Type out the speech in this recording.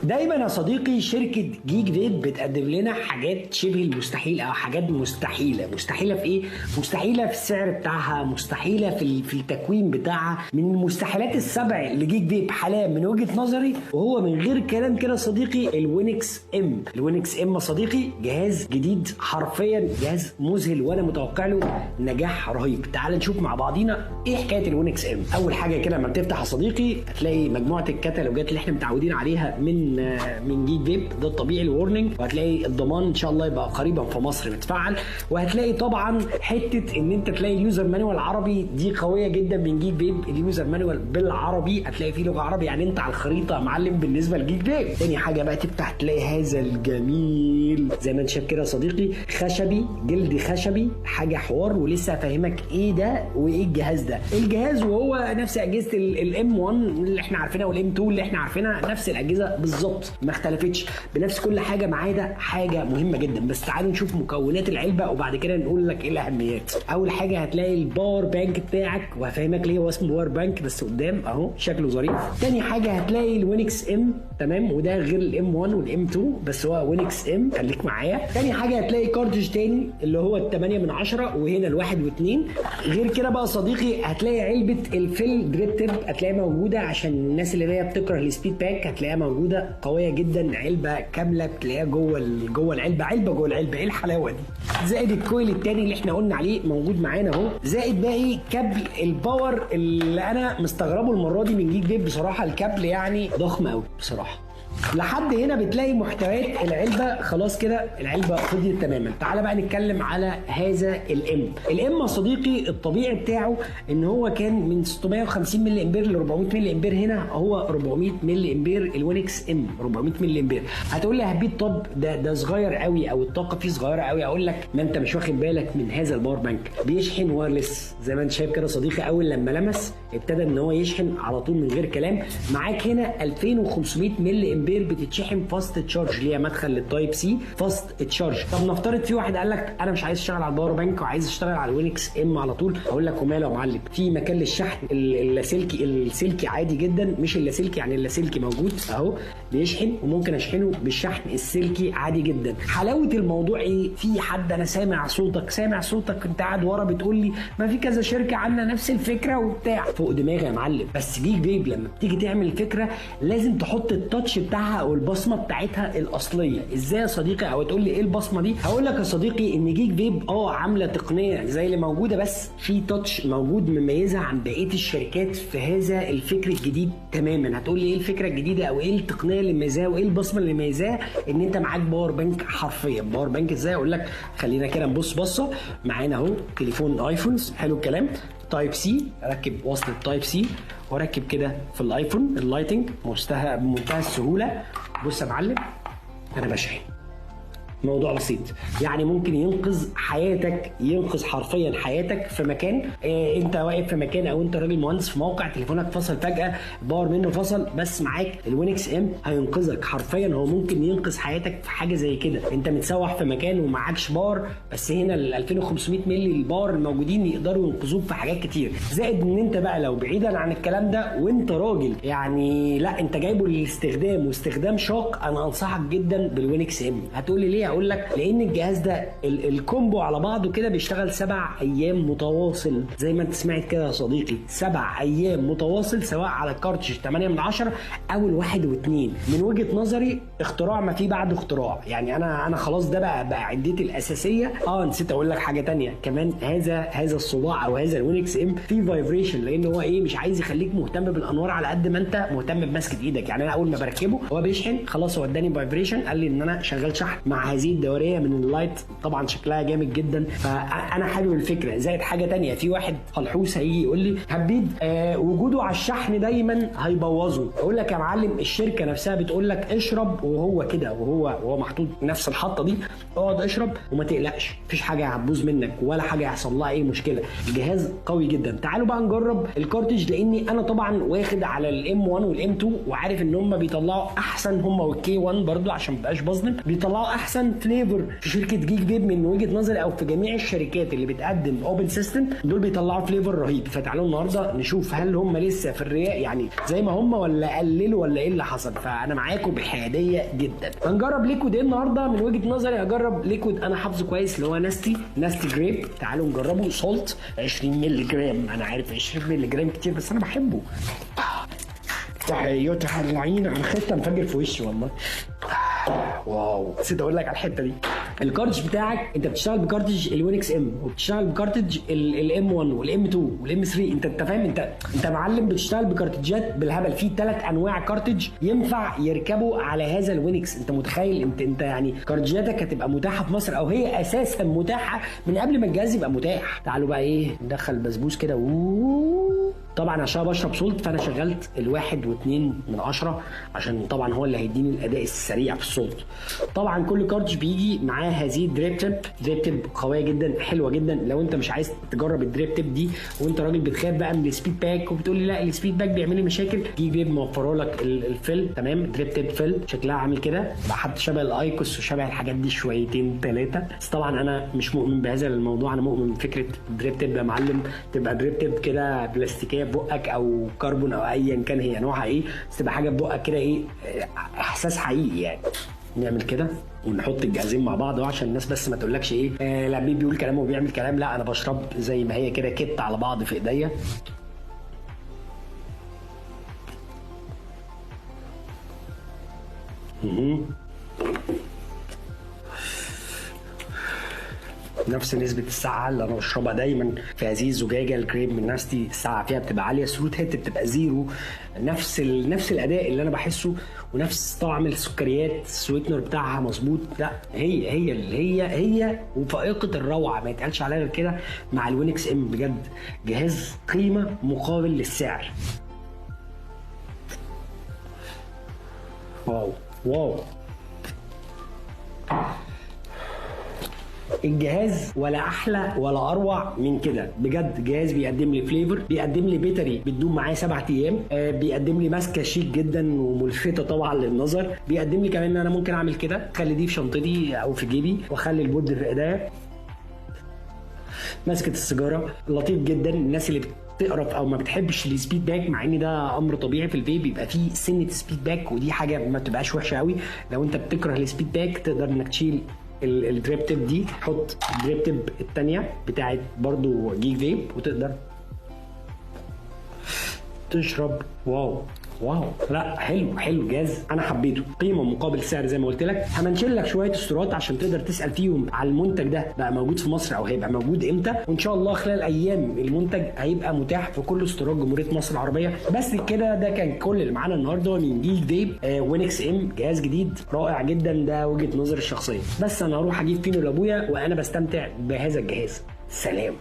دايما يا صديقي شركه جيك فيب بتقدم لنا حاجات شبه المستحيل او حاجات مستحيله في ايه؟ مستحيله في السعر بتاعها، مستحيله في التكوين بتاعها. من المستحيلات السبع لجيك فيب حاليا من وجهه نظري، وهو من غير كلام كده صديقي الوينكس ام. الوينكس ام صديقي جهاز جديد حرفيا، جهاز مذهل وانا متوقع له نجاح رهيب. تعال نشوف مع بعضينا ايه حكايه الوينكس ام. اول حاجه كده لما بتفتح يا صديقي هتلاقي مجموعه الكتالوجات اللي احنا متعودين عليها من جيك فيب، ده الطبيعي الورنينج، وهتلاقي الضمان ان شاء الله يبقى قريبا في مصر متفعل، وهتلاقي طبعا حته ان انت تلاقي اليوزر مانوال عربي، دي قويه جدا من جيك فيب. اليوزر مانوال بالعربي هتلاقي فيه لغه عربي، يعني انت على الخريطه يا معلم بالنسبه لجيك فيب. تاني حاجه بقى تفتح تلاقي هذا الجميل زي ما انت شايف كده يا صديقي، خشبي، جلد خشبي، حاجه حوار. ولسه هفهمك ايه ده وايه الجهاز ده. الجهاز وهو نفس اجهزه الام 1 اللي احنا عارفينها والام 2 اللي احنا عارفينها، نفس الاجهزه بالظبط، ما اختلفتش بنفس كل حاجه. معاه ده حاجه مهمه جدا. بس تعالوا نشوف مكونات العلبه وبعد كده نقول لك ايه الاهميات. اول حاجه هتلاقي الباور بانك بتاعك، وهفهمك ليه هو اسمه باور بانك بس قدام اهو شكله ظريف. تاني حاجه هتلاقي الوينكس ام، تمام، وده غير الام 1 والام 2 بس هو وينكس ام، خليك معايا. تاني حاجه هتلاقي كارتج تاني اللي هو ال 8 من 10، وهنا الواحد واثنين. غير كده بقى صديقي هتلاقي علبه الفيل دريب تيب هتلاقيها موجوده عشان الناس اللي هي بتكره السبيد باك، هتلاقيها موجوده قويه جدا، علبه كامله بتلاقيها جوه العلبه، علبه جوه العلبه. ايه الحلاوه دي؟ زائد الكويل التاني اللي احنا قلنا عليه موجود معانا اهو، زائد باقي كابل الباور اللي انا مستغربه المره دي من جيك فيب بصراحه. الكابل يعني ضخم قوي بصراحه. لحد هنا بتلاقي محتويات العلبه خلاص كده، العلبه فضيت تماما. تعال بقى نتكلم على هذا الام يا صديقي. الطبيعي بتاعه ان هو كان من 650 ملي امبير ل 400 ملي امبير، هنا هو 400 ملي امبير الوينكس ام 400 ملي امبير. هتقول لي يا هبيد طب ده صغير قوي او الطاقه فيه صغيره قوي. اقول لك ما انت مش واخد بالك من هذا الباور بانك، بيشحن وايرلس زي ما انت شايف كده صديقي. اول لما لمس ابتدى ان هو يشحن على طول من غير كلام. معاك هنا 2500 ملي امبير بتتشحن فاست تشارج، ليها مدخل للتايب سي فاست تشارج. طب نفترض في واحد قال لك انا مش عايز اشتغل على الباور بانك وعايز اشتغل على الوينكس ام على طول. اقول لك وماله يا معلم، في مكان للشحن السلكي عادي جدا، مش اللاسلكي، يعني اللاسلكي موجود اهو بيشحن، وممكن اشحنه بالشحن السلكي عادي جدا. حلاوه الموضوع ايه؟ في حد انا سامع صوتك انت قاعد ورا بتقول لي ما في كذا شركه عندنا نفس الفكره وبتاع، فوق دماغي يا معلم. بس جيك فيب لما بتيجي تعمل الفكره لازم تحط التاتش بتاعها او البصمه بتاعتها الاصليه. ازاي يا صديقي؟ او تقول لي ايه البصمه دي؟ هقول لك يا صديقي ان جيك فيب عامله تقنيه زي اللي موجوده، بس في تاتش موجود مميزه عن بقيه الشركات في هذا الفكر الجديد تماما. هتقول لي ايه الفكره الجديده او ايه التقنيه اللي مميزاها وايه البصمه اللي مميزاها؟ ان انت معاك باور بانك حرفيا. باور بانك ازاي؟ اقول لك خلينا كده نبص بصه. معانا اهو تليفون ايفونز، حلو الكلام، تايب سي، ركب وصلة تايب سي وركب كده في الايفون اللايتنج بمنتهى السهوله. بص يا معلم انا بشحن، موضوع بسيط، يعني ممكن ينقذ حياتك، ينقذ حرفيا حياتك في مكان. انت واقف في مكان او انت راجل مهندس في موقع، تليفونك فصل فجاه، باور منه فصل، بس معاك الوينكس ام هينقذك حرفيا. هو ممكن ينقذ حياتك في حاجه زي كده، انت متسوح في مكان ومعكش باور، بس هنا ال 2500 مللي الباور الموجودين يقدروا ينقذوك في حاجات كتير. زائد ان انت بقى لو بعيدا عن الكلام ده وانت راجل يعني لا انت جايبه للاستخدام واستخدام شاق، انا انصحك جدا بالوينكس ام. هتقول لي ليه؟ اقول لك لان الجهاز ده الكومبو على بعضه كده بيشتغل 7 ايام متواصل، زي ما انت سمعت كده يا صديقي، 7 ايام متواصل، سواء على الكارتج 8 من 10 او الواحد واثنين. من وجهه نظري اختراع ما فيه بعد اختراع. يعني انا خلاص ده بقى عدتي الاساسيه. نسيت اقول لك حاجه تانية كمان، هذا الصباع او هذا الوينكس ام فيه فايبريشن، لان هو ايه، مش عايز يخليك مهتم بالانوار على قد ما انت مهتم بمسكه ايدك. يعني انا اول ما بركبه هو بيشحن خلاص، هو اداني فايبريشن، قال لي ان انا شغال شحن مع هذه الدوريه من اللايت، طبعا شكلها جامد جدا، فانا حابب الفكره. زائد حاجه تانية، في واحد فلحوس هيجي يقول لي هبيد وجوده على الشحن دايما هيبوظه. اقول لك يا معلم الشركه نفسها بتقول لك اشرب وهو كده، وهو محطوط نفس الحطه دي، اقعد اشرب وما تقلقش، مفيش حاجه هتبوظ منك ولا حاجه هيحصل لها اي مشكله. الجهاز قوي جدا. تعالوا بقى نجرب الكارتج، لاني انا طبعا واخد على الام 1 والام 2 وعارف ان هم بيطلعوا احسن، هم والكي 1 برضو عشان ما بقاش بظلم، بيطلعوا احسن احسن فليفر في شركه جيك فيب من وجهه نظري، او في جميع الشركات اللي بتقدم اوبن سيستم، دول بيطلعوا فليفر رهيب. فتعالوا النهارده نشوف هل هم لسه في الرياء يعني زي ما هم، ولا قللوا، ولا ايه اللي حصل. فانا معاكم بحياديه جدا. هنجرب ليكويد ايه النهارده؟ من وجهه نظري هجرب ليكويد انا حافظه كويس اللي هو ناستي جريب. تعالوا نجربه. سولت 20 مللي جرام. انا عارف 20 مللي جرام كتير بس انا بحبه. تحياتي حلوين. انا خدت انفجر في وشي والله. واو، نسيت اقول لك على الحته دي. الكارتج بتاعك انت بتشتغل بكارتج الوينكس ام، وبتشتغل بكارتج الام 1 والام 2 والام 3. انت فاهم؟ انت معلم بتشتغل بكارتجات بالهبل. في 3 انواع كارتج ينفع يركبوا على هذا الوينكس. انت متخيل؟ انت يعني كارتجاتك هتبقى متاحه في مصر، او هي اساسا متاحه من قبل ما الجهاز يبقى متاح. تعالوا بقى ايه، ندخل البسبوس كده. طبعا عشان بشرب سولت فانا شغلت 1.2 عشان طبعا هو اللي هيديني الاداء السريع في السولت. طبعا كل كارتج بيجي معاه هذه الدريب تيب قويه جدا، حلوه جدا. لو انت مش عايز تجرب الدريب تيب دي وانت راجل بتخاف بقى من السبيد باك وبتقول لي لا السبيد باك بيعمل لي مشاكل، جيك فيب موفره لك الفيل. تمام، دريب تيب فيل شكلها عامل كده، حتى شبه الايكوس وشبه الحاجات دي شويتين 3. بس طبعا انا مش مؤمن بهذا الموضوع. انا مؤمن بفكره الدريب تيب يا معلم تبقى دريب تيب كده بلاستيكيه في بقك او كربون او ايا كان هي نوعها ايه، بس تبقى حاجه في بقك كده ايه، احساس حقيقي يعني. نعمل كده ونحط الجهازين مع بعض عشان الناس بس ما تقولكش ايه لعبيب بيقول كلام وبيعمل كلام. لا، انا بشرب زي ما هي كده كت على بعض في ايديا. نفس نسبة السعة اللي انا بشربها دايما في هذه الزجاجة الكريم من ناستي. السعة فيها بتبقى عالية، الثروت هيت بتبقى زيرو. نفس الاداء اللي انا بحسه، ونفس طعم السكريات، السويتنر بتاعها مظبوط. لا، هي وفائقة الروعة، ما يتقالش عليها غير كده. مع الوينكس ام بجد جهاز قيمة مقابل للسعر. واو الجهاز ولا احلى ولا اروع من كده بجد. جهاز بيقدم لي فليفر، بيقدم لي بيتري بتدوم معايا 7 ايام، بيقدم لي ماسكه شيك جدا وملفته طبعا للنظر. بيقدم لي كمان ان انا ممكن اعمل كده، اخلي دي في شنطتي او في جيبي، واخلي البود في ايديا. ماسكه السيجاره لطيف جدا. الناس اللي بتقرف او ما بتحبش السبيد باك، مع ان ده امر طبيعي في الفيب، بيبقى فيه سنه سبيد باك، ودي حاجه ما بتبقاش وحشه قوي. لو انت بتكره السبيد باك تقدر انك تشيل الدريب تيب دي، حط الدريب تيب الثانيه بتاعت برضو جيك فيب وتقدر تشرب. واو لا حلو جهاز انا حبيته. قيمه مقابل سعر زي ما قلت لك. همنشل لك شويه استورات عشان تقدر تسال فيهم على المنتج ده بقى موجود في مصر او هيبقى موجود امتى، وان شاء الله خلال ايام المنتج هيبقى متاح في كل استورات جمهوريه مصر العربيه. بس كده ده كان كل اللي معانا النهارده من جيك فيب وينكس ام. جهاز جديد رائع جدا، ده وجهه نظري الشخصيه. بس انا هروح اجيب فينو لابويا وانا بستمتع بهذا الجهاز. سلام.